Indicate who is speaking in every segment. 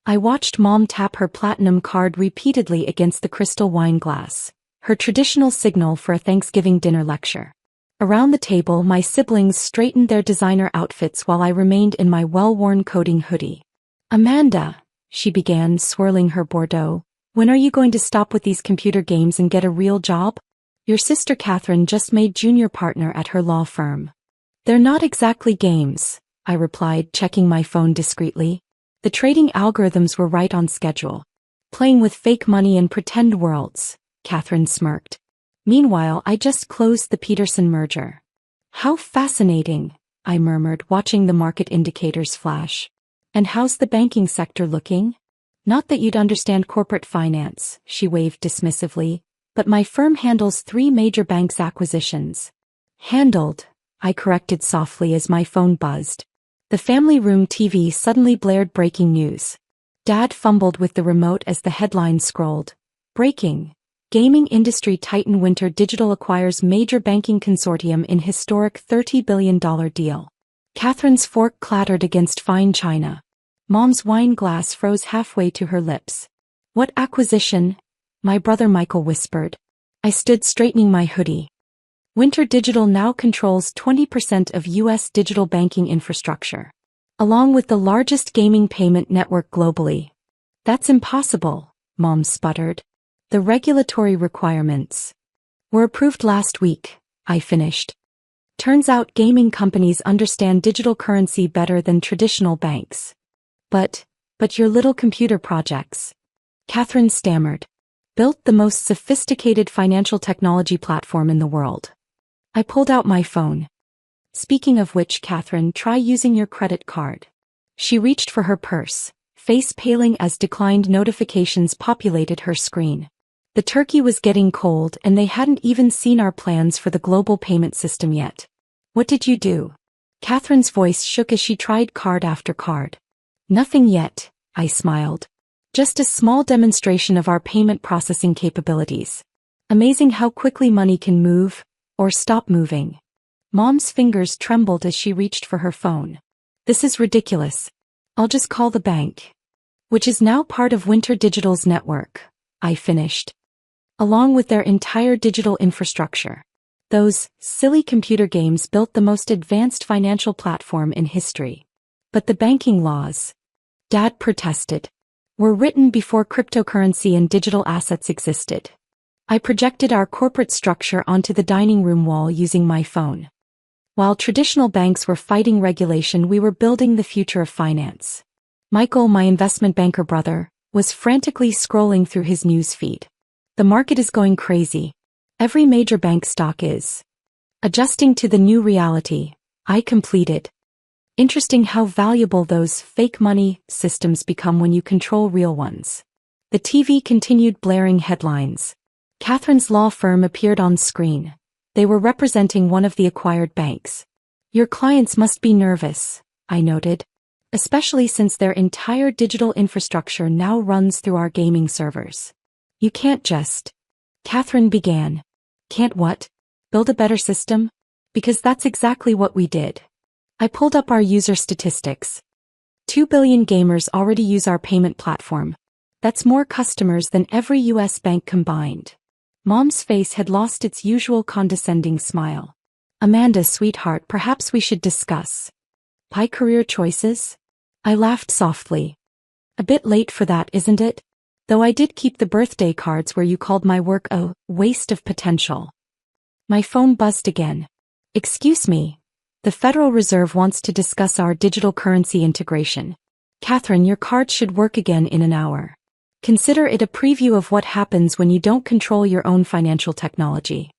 Speaker 1: I watched Mom tap her platinum card repeatedly against the crystal wine glass, her traditional signal for a Thanksgiving dinner lecture. Around the table, my siblings straightened their designer outfits while I remained in my well-worn coding hoodie. "Amanda," she began, swirling her Bordeaux, "when are you going to stop with these computer games and get a real job? Your sister Catherine just made junior partner at her law firm." "They're not exactly games," I replied, checking my phone discreetly. The trading algorithms were right on schedule. "Playing with fake money and pretend worlds," Catherine smirked. "Meanwhile, I just closed the Peterson merger." "How fascinating," I murmured, watching the market indicators flash. "And how's the banking sector looking?" "Not that you'd understand corporate finance," she waved dismissively, "but my firm handles 3 major banks' acquisitions." "Handled," I corrected softly as my phone buzzed. The family room TV suddenly blared breaking news. Dad fumbled with the remote as the headline scrolled. "Breaking. Gaming industry titan Winter Digital acquires major banking consortium in historic $30 billion deal." Catherine's fork clattered against fine china. Mom's wine glass froze halfway to her lips. "What acquisition?" my brother Michael whispered. I stood straightening my hoodie. "Winter Digital now controls 20% of U.S. digital banking infrastructure, along with the largest gaming payment network globally." "That's impossible," Mom sputtered. "The regulatory requirements were approved last week," I finished. "Turns out gaming companies understand digital currency better than traditional banks." But your little computer projects," Catherine stammered. "Built the most sophisticated financial technology platform in the world." I pulled out my phone. "Speaking of which, Catherine, try using your credit card." She reached for her purse, face paling as declined notifications populated her screen. The turkey was getting cold and they hadn't even seen our plans for the global payment system yet. "What did you do?" Catherine's voice shook as she tried card after card. "Nothing yet," I smiled. "Just a small demonstration of our payment processing capabilities. Amazing how quickly money can move, or stop moving." Mom's fingers trembled as she reached for her phone. "This is ridiculous. I'll just call the bank." "Which is now part of Winter Digital's network," I finished. "Along with their entire digital infrastructure. Those silly computer games built the most advanced financial platform in history." "But the banking laws," Dad protested, "were written before cryptocurrency and digital assets existed." I projected our corporate structure onto the dining room wall using my phone. While traditional banks were fighting regulation, we were building the future of finance. Michael, my investment banker brother, was frantically scrolling through his news feed. "The market is going crazy. Every major bank stock is adjusting to the new reality," I completed. "Interesting how valuable those fake money systems become when you control real ones." The TV continued blaring headlines. Catherine's law firm appeared on screen. They were representing one of the acquired banks. "Your clients must be nervous," I noted, "especially since their entire digital infrastructure now runs through our gaming servers." "You can't just..." Catherine began. "Can't what? Build a better system?" "Because that's exactly what we did." I pulled up our user statistics. 2 billion gamers already use our payment platform. That's more customers than every U.S. bank combined. Mom's face had lost its usual condescending smile. "Amanda, sweetheart, perhaps we should discuss my career choices?" I laughed softly. "A bit late for that, isn't it? Though I did keep the birthday cards where you called my work a waste of potential." My phone buzzed again. "Excuse me. The Federal Reserve wants to discuss our digital currency integration." "Catherine, your card should work again in an hour. Consider it a preview of what happens when you don't control your own financial technology."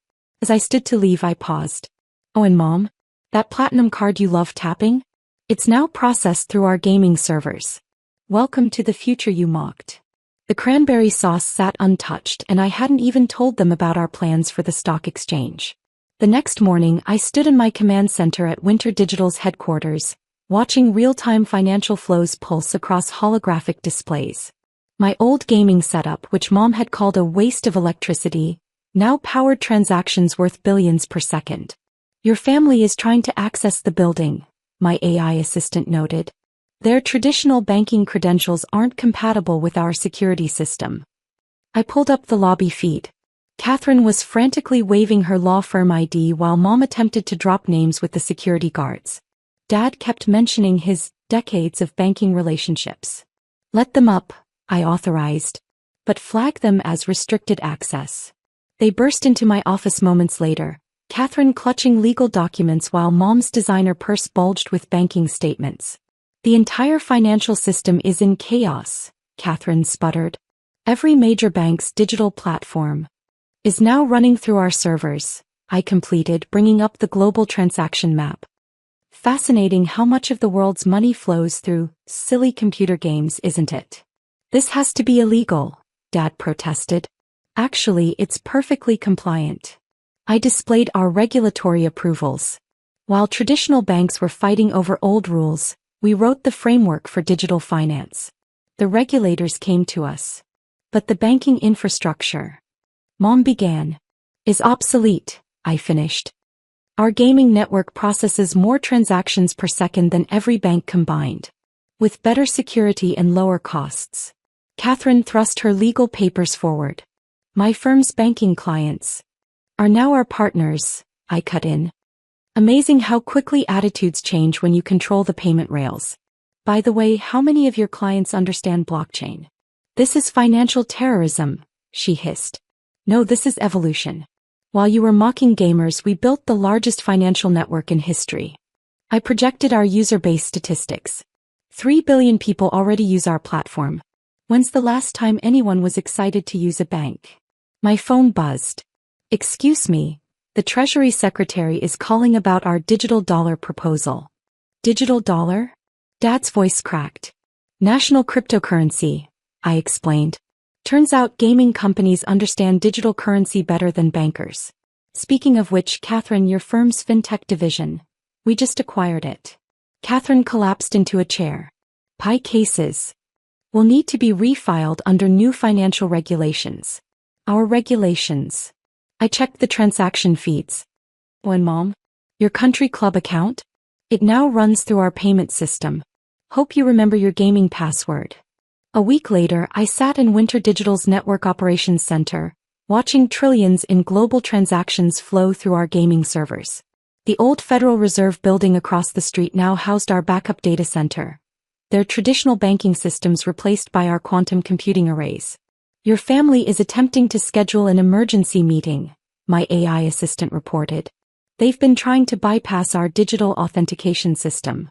Speaker 1: As I stood to leave, I paused. "Oh, and Mom, that platinum card you love tapping? It's now processed through our gaming servers. Welcome to the future you mocked." The cranberry sauce sat untouched, and I hadn't even told them about our plans for the stock exchange. The next morning, I stood in my command center at Winter Digital's headquarters, watching real-time financial flows pulse across holographic displays. My old gaming setup, which Mom had called a waste of electricity, now powered transactions worth billions per second. "Your family is trying to access the building," my AI assistant noted. Their traditional banking credentials aren't compatible with our security system. I pulled up the lobby feed. Catherine was frantically waving her law firm ID while Mom attempted to drop names with the security guards. Dad kept mentioning his decades of banking relationships. Let them up, I authorized, but flag them as restricted access. They burst into my office moments later, Catherine clutching legal documents while Mom's designer purse bulged with banking statements. The entire financial system is in chaos, Catherine sputtered. Every major bank's digital platform is now running through our servers, I completed, bringing up the global transaction map. Fascinating how much of the world's money flows through silly computer games, isn't it? This has to be illegal, Dad protested. Actually, it's perfectly compliant. I displayed our regulatory approvals. While traditional banks were fighting over old rules, we wrote the framework for digital finance. The regulators came to us. But the banking infrastructure, Mom began, is obsolete, I finished. Our gaming network processes more transactions per second than every bank combined. With better security and lower costs. Catherine thrust her legal papers forward. My firm's banking clients are now our partners, I cut in. Amazing how quickly attitudes change when you control the payment rails. By the way, how many of your clients understand blockchain? This is financial terrorism, she hissed. No, this is evolution. While you were mocking gamers, we built the largest financial network in history. I projected our user base statistics. 3 billion people already use our platform. When's the last time anyone was excited to use a bank? My phone buzzed. Excuse me, the Treasury Secretary is calling about our digital dollar proposal. Digital dollar? Dad's voice cracked. National cryptocurrency, I explained. Turns out gaming companies understand digital currency better than bankers. Speaking of which, Catherine, your firm's fintech division. We just acquired it. Catherine collapsed into a chair. Pi cases will need to be refiled under new financial regulations. Our regulations. I checked the transaction feeds. When Mom? Your country club account? It now runs through our payment system. Hope you remember your gaming password. A week later, I sat in Winter Digital's Network Operations Center, watching trillions in global transactions flow through our gaming servers. The old Federal Reserve building across the street now housed our backup data center. Their traditional banking systems replaced by our quantum computing arrays. Your family is attempting to schedule an emergency meeting, my AI assistant reported. They've been trying to bypass our digital authentication system.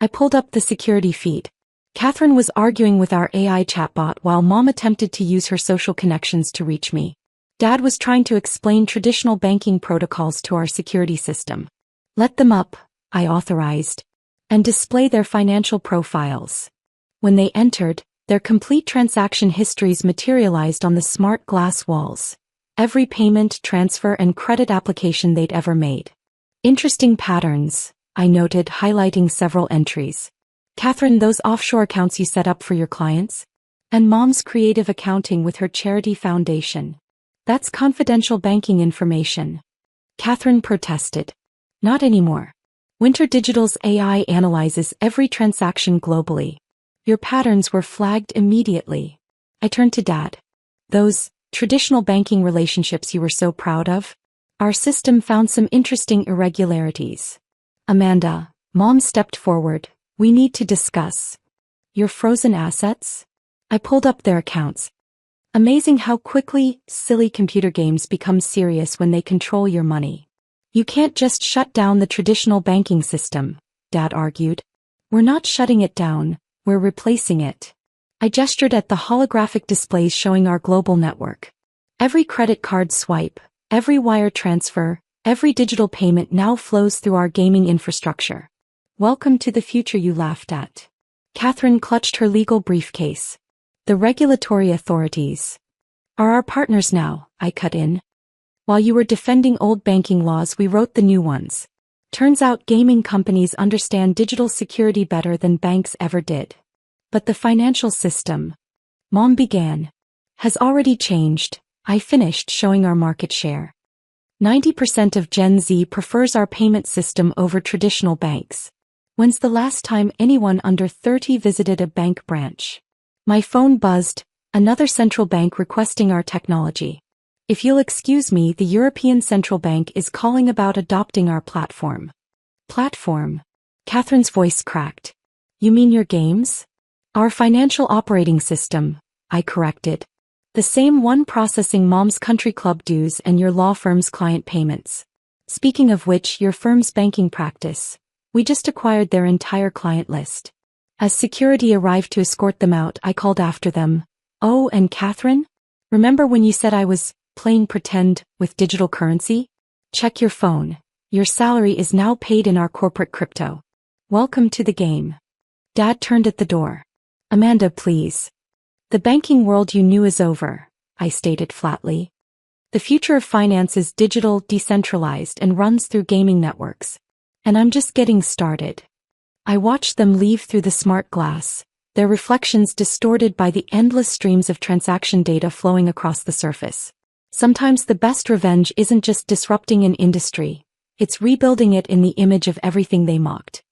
Speaker 1: I pulled up the security feed. Catherine was arguing with our AI chatbot while Mom attempted to use her social connections to reach me. Dad was trying to explain traditional banking protocols to our security system. Let them up, I authorized, and display their financial profiles. When they entered, their complete transaction histories materialized on the smart glass walls. Every payment, transfer, and credit application they'd ever made. Interesting patterns, I noted, highlighting several entries. Catherine, those offshore accounts you set up for your clients? And Mom's creative accounting with her charity foundation. That's confidential banking information. Catherine protested. Not anymore. Winter Digital's AI analyzes every transaction globally. Your patterns were flagged immediately. I turned to Dad. Those traditional banking relationships you were so proud of? Our system found some interesting irregularities. Amanda, Mom stepped forward. We need to discuss. Your frozen assets? I pulled up their accounts. Amazing how quickly silly computer games become serious when they control your money. You can't just shut down the traditional banking system, Dad argued. We're not shutting it down, we're replacing it. I gestured at the holographic displays showing our global network. Every credit card swipe, every wire transfer, every digital payment now flows through our gaming infrastructure. Welcome to the future you laughed at. Catherine clutched her legal briefcase. The regulatory authorities are our partners now, I cut in. While you were defending old banking laws, we wrote the new ones. Turns out gaming companies understand digital security better than banks ever did. But the financial system, Mom began, has already changed, I finished, showing our market share. 90% of Gen Z prefers our payment system over traditional banks. When's the last time anyone under 30 visited a bank branch? My phone buzzed, another central bank requesting our technology. If you'll excuse me, the European Central Bank is calling about adopting our platform. Platform? Catherine's voice cracked. You mean your games? Our financial operating system, I corrected. The same one processing Mom's country club dues and your law firm's client payments. Speaking of which, your firm's banking practice. We just acquired their entire client list. As security arrived to escort them out, I called after them. Oh, and Catherine? Remember when you said I was playing pretend with digital currency? Check your phone. Your salary is now paid in our corporate crypto. Welcome to the game. Dad turned at the door. Amanda, please. The banking world you knew is over, I stated flatly. The future of finance is digital, decentralized, and runs through gaming networks. And I'm just getting started. I watched them leave through the smart glass, their reflections distorted by the endless streams of transaction data flowing across the surface. Sometimes the best revenge isn't just disrupting an industry, it's rebuilding it in the image of everything they mocked.